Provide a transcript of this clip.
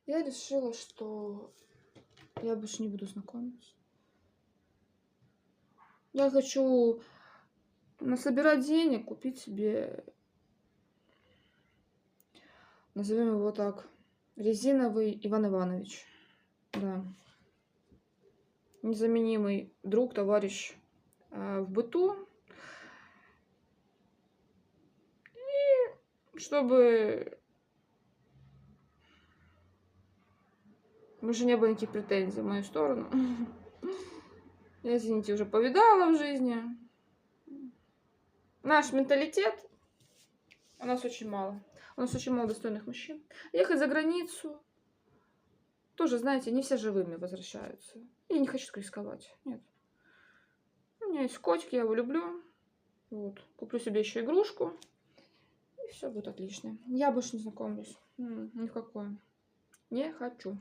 Я решила, что я больше не буду знакомиться. Я хочу насобирать денег, купить себе, назовем его так, резиновый Иван Иванович. Да. Незаменимый друг, товарищ в быту. И чтобы больше не было никаких претензий в мою сторону. Я, извините, уже повидала в жизни. Наш менталитет, у нас очень мало. У нас очень мало достойных мужчин. Ехать за границу. Тоже, знаете, не все живыми возвращаются. Я не хочу рисковать. Нет. У меня есть котик, я его люблю. Вот. Куплю себе еще игрушку. И все будет отлично. Я больше не знакомлюсь. Ни в какое. Не хочу.